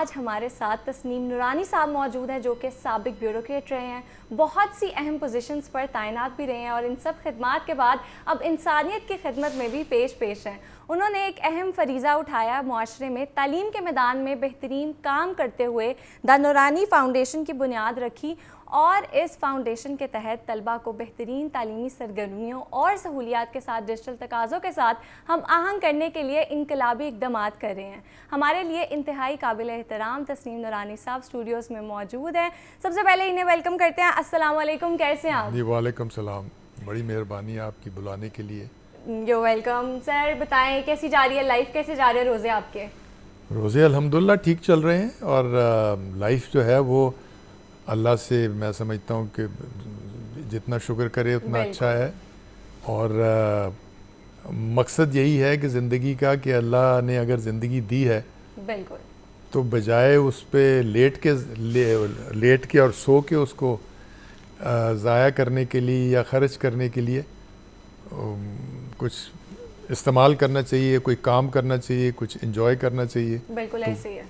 آج ہمارے ساتھ تسنیم نورانی صاحب موجود ہیں جو کہ سابق بیوروکریٹ رہے ہیں, بہت سی اہم پوزیشنز پر تعینات بھی رہے ہیں اور ان سب خدمات کے بعد اب انسانیت کی خدمت میں بھی پیش ہیں. انہوں نے ایک اہم فریضہ اٹھایا, معاشرے میں تعلیم کے میدان میں بہترین کام کرتے ہوئے دا نورانی فاؤنڈیشن کی بنیاد رکھی اور اس فاؤنڈیشن کے تحت طلباء کو بہترین تعلیمی سرگرمیوں اور سہولیات کے ساتھ ڈیجیٹل تقاضوں کے ساتھ ہم آہنگ کرنے کے لیے انقلابی اقدامات کر رہے ہیں. ہمارے لیے انتہائی قابل احترام تسنیم نورانی صاحب اسٹوڈیوز میں موجود ہیں. سب سے پہلے انہیں ویلکم کرتے ہیں. السلام علیکم, کیسے ہیں آپ؟ جی وعلیکم السلام, بڑی مہربانی آپ کی بلانے کے لیے. You welcome. سر بتائیں کیسی جا رہی ہے لائف, کیسے جا رہے ہیں روزے آپ کے؟ روزے الحمدللہ ٹھیک چل رہے ہیں اور لائف جو ہے وہ اللہ سے میں سمجھتا ہوں کہ جتنا شکر کرے اتنا اچھا ہے. اور مقصد یہی ہے کہ زندگی کا کہ اللہ نے اگر زندگی دی ہے بالکل تو بجائے اس پہ لیٹ کے اور سو کے اس کو ضائع کرنے کے لیے یا خرچ کرنے کے لیے کچھ استعمال کرنا چاہیے, کوئی کام کرنا چاہیے, کچھ انجوائے کرنا چاہیے. بالکل ایسے ہی ہے.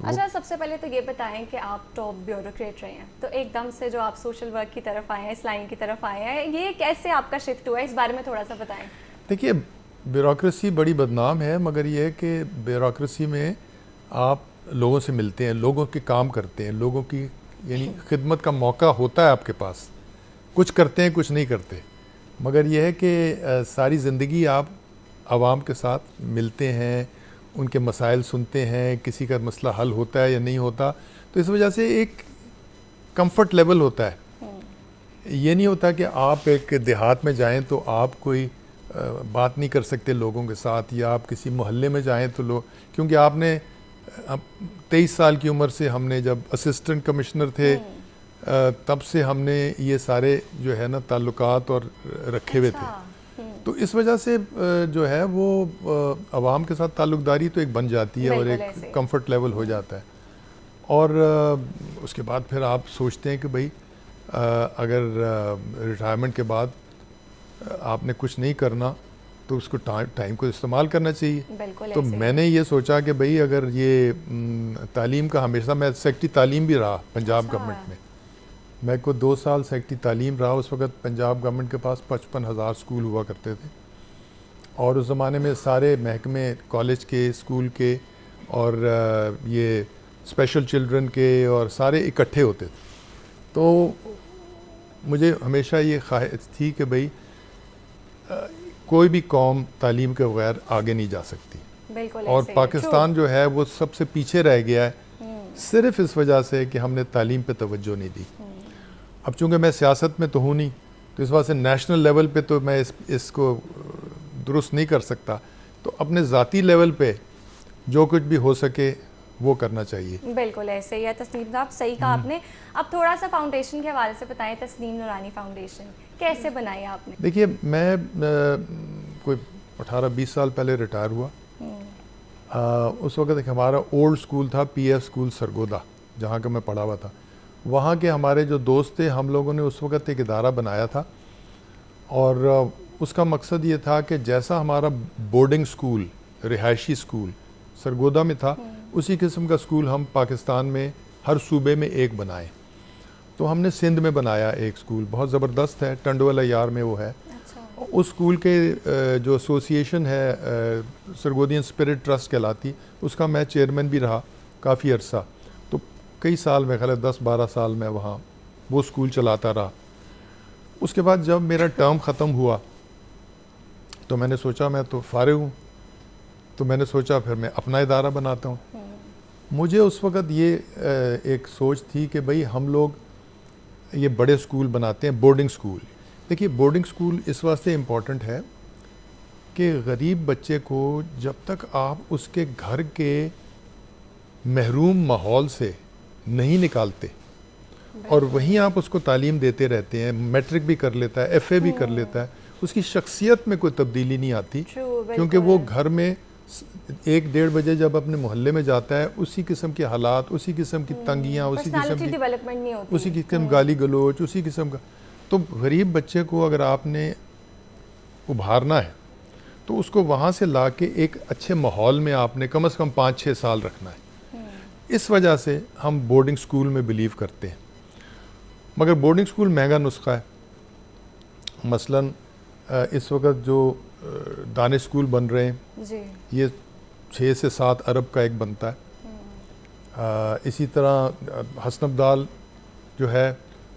اچھا سب سے پہلے تو یہ بتائیں کہ آپ ٹاپ بیوروکریٹ رہے ہیں, تو ایک دم سے جو آپ سوشل ورک کی طرف آئے ہیں, اس لائن کی طرف آئے ہیں, یہ کیسے آپ کا شفٹ ہوا ہے, اس بارے میں تھوڑا سا بتائیں. دیکھیے بیوروکریسی بڑی بدنام ہے, مگر یہ ہے کہ بیوروکریسی میں آپ لوگوں سے ملتے ہیں, لوگوں کے کام کرتے ہیں, لوگوں کی یعنی خدمت کا موقع ہوتا ہے آپ کے پاس. کچھ کرتے ہیں کچھ نہیں کرتے, مگر یہ ہے کہ ساری زندگی آپ عوام کے ساتھ ملتے ہیں, ان کے مسائل سنتے ہیں, کسی کا مسئلہ حل ہوتا ہے یا نہیں ہوتا, تو اس وجہ سے ایک کمفرٹ لیول ہوتا ہے. یہ نہیں ہوتا کہ آپ ایک دیہات میں جائیں تو آپ کوئی بات نہیں کر سکتے لوگوں کے ساتھ, یا آپ کسی محلے میں جائیں تو کیونکہ آپ نے 23 سال کی عمر سے ہم نے جب اسسٹنٹ کمشنر تھے تب سے ہم نے یہ سارے جو ہے نا تعلقات اور رکھے ہوئے تھے, تو اس وجہ سے جو ہے وہ عوام کے ساتھ تعلق داری تو ایک بن جاتی ہے اور ایک کمفرٹ لیول ہو جاتا ہے. اور اس کے بعد پھر آپ سوچتے ہیں کہ بھئی اگر ریٹائرمنٹ کے بعد آپ نے کچھ نہیں کرنا تو اس کو ٹائم کو استعمال کرنا چاہیے. تو میں نے یہ سوچا کہ بھئی اگر یہ تعلیم کا ہمیشہ میں سیکٹری تعلیم بھی رہا پنجاب گورنمنٹ میں, میں کو 2 سال سیکٹری تعلیم رہا. اس وقت پنجاب گورنمنٹ کے پاس 55,000 اسکول ہوا کرتے تھے اور اس زمانے میں سارے محکمے کالج کے, اسکول کے اور یہ اسپیشل چلڈرن کے اور سارے اکٹھے ہوتے تھے. تو مجھے ہمیشہ یہ خواہش تھی کہ بھئی کوئی بھی قوم تعلیم کے بغیر آگے نہیں جا سکتی, اور پاکستان جو ہے وہ سب سے پیچھے رہ گیا ہے صرف اس وجہ سے کہ ہم نے تعلیم پہ توجہ نہیں دی. اب چونکہ میں سیاست میں تو ہوں نہیں, تو اس وجہ سے نیشنل لیول پہ تو میں اس کو درست نہیں کر سکتا, تو اپنے ذاتی لیول پہ جو کچھ بھی ہو سکے وہ کرنا چاہیے. بالکل ایسے ہی ہے تسنیم صاحب, صحیح کہا آپ نے. اب تھوڑا سا فاؤنڈیشن کے حوالے سے بتائیں, تسنیم نورانی فاؤنڈیشن کیسے بنائی آپ نے؟ دیکھیے میں کوئی 18-20 سال پہلے ریٹائر ہوا. اس وقت ایک ہمارا اولڈ اسکول تھا, پی ایف اسکول سرگودا, جہاں کا میں پڑھا ہوا تھا. وہاں کے ہمارے جو دوست تھے, ہم لوگوں نے اس وقت ایک ادارہ بنایا تھا اور اس کا مقصد یہ تھا کہ جیسا ہمارا بورڈنگ اسکول رہائشی اسکول سرگودا میں تھا, اسی قسم کا اسکول ہم پاکستان میں ہر صوبے میں ایک بنائیں. تو ہم نے سندھ میں بنایا ایک اسکول, بہت زبردست ہے, ٹنڈوالہ یار میں وہ ہے. اس اسکول کے جو ایسوسیشن ہے سرگودین اسپرٹ ٹرسٹ کہلاتی, اس کا میں چیئرمین بھی رہا کافی عرصہ. تو کئی سال میں خیال 10-12 سال میں وہاں وہ اسکول چلاتا رہا. اس کے بعد جب میرا ٹرم ختم ہوا تو میں نے سوچا میں تو فارغ ہوں, تو میں نے سوچا پھر میں اپنا ادارہ بناتا ہوں. مجھے اس وقت یہ ایک سوچ تھی کہ بھئی ہم لوگ یہ بڑے اسکول بناتے ہیں, بورڈنگ اسکول. دیکھیے بورڈنگ اسکول اس واسطے امپورٹنٹ ہے کہ غریب بچے کو جب تک آپ اس کے گھر کے محروم ماحول سے نہیں نکالتے اور وہیں آپ اس کو تعلیم دیتے رہتے ہیں, میٹرک بھی کر لیتا ہے, ایف اے بھی کر لیتا ہے, اس کی شخصیت میں کوئی تبدیلی نہیں آتی, کیونکہ وہ گھر میں 1-1:30 بجے جب اپنے محلے میں جاتا ہے اسی قسم کے حالات, اسی قسم کی تنگیاں, اسی قسم گالی گلوچ, اسی قسم کا. تو غریب بچے کو اگر آپ نے ابھارنا ہے تو اس کو وہاں سے لا کے ایک اچھے ماحول میں آپ نے کم از کم 5-6 سال رکھنا ہے. اس وجہ سے ہم بورڈنگ سکول میں بلیو کرتے ہیں. مگر بورڈنگ سکول مہنگا نسخہ ہے. مثلاً اس وقت جو دانش سکول بن رہے ہیں جی یہ 6 سے 7 ارب کا ایک بنتا ہے. اسی طرح حسن ابدال جو ہے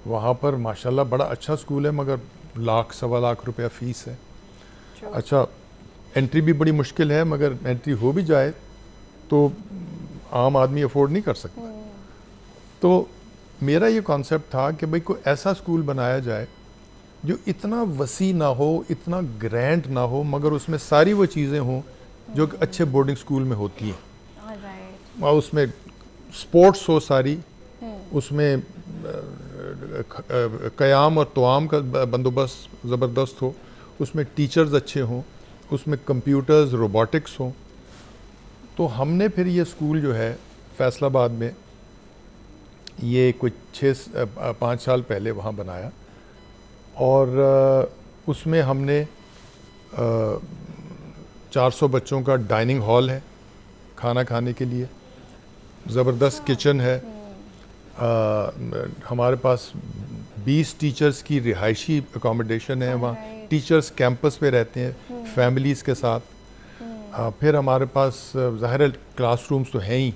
وہاں پر ماشاءاللہ بڑا اچھا سکول ہے مگر 1 لاکھ 1.25 لاکھ روپیہ فیس ہے. اچھا انٹری بھی بڑی مشکل ہے مگر انٹری ہو بھی جائے تو عام آدمی افورڈ نہیں کر سکتا. تو میرا یہ کانسیپٹ تھا کہ بھئی کوئی ایسا سکول بنایا جائے جو اتنا وسیع نہ ہو, اتنا گرینڈ نہ ہو, مگر اس میں ساری وہ چیزیں ہوں جو کہ اچھے بورڈنگ سکول میں ہوتی ہیں. اور اس میں سپورٹس ہو ساری, اس میں قیام اور توام کا بندوبست زبردست ہو, اس میں ٹیچرز اچھے ہوں, اس میں کمپیوٹرز روبوٹکس ہوں. تو ہم نے پھر یہ سکول جو ہے فیصل آباد میں یہ کچھ 5 سال پہلے وہاں بنایا اور اس میں ہم نے 400 بچوں کا ڈائننگ ہال ہے کھانا کھانے کے لیے, زبردست کچن ہے. ہمارے پاس 20 ٹیچرز کی رہائشی اکاموڈیشن ہے وہاں. ٹیچرز کیمپس پہ رہتے ہیں فیملیز کے ساتھ. پھر ہمارے پاس ظاہر کلاس رومز تو ہیں ہی,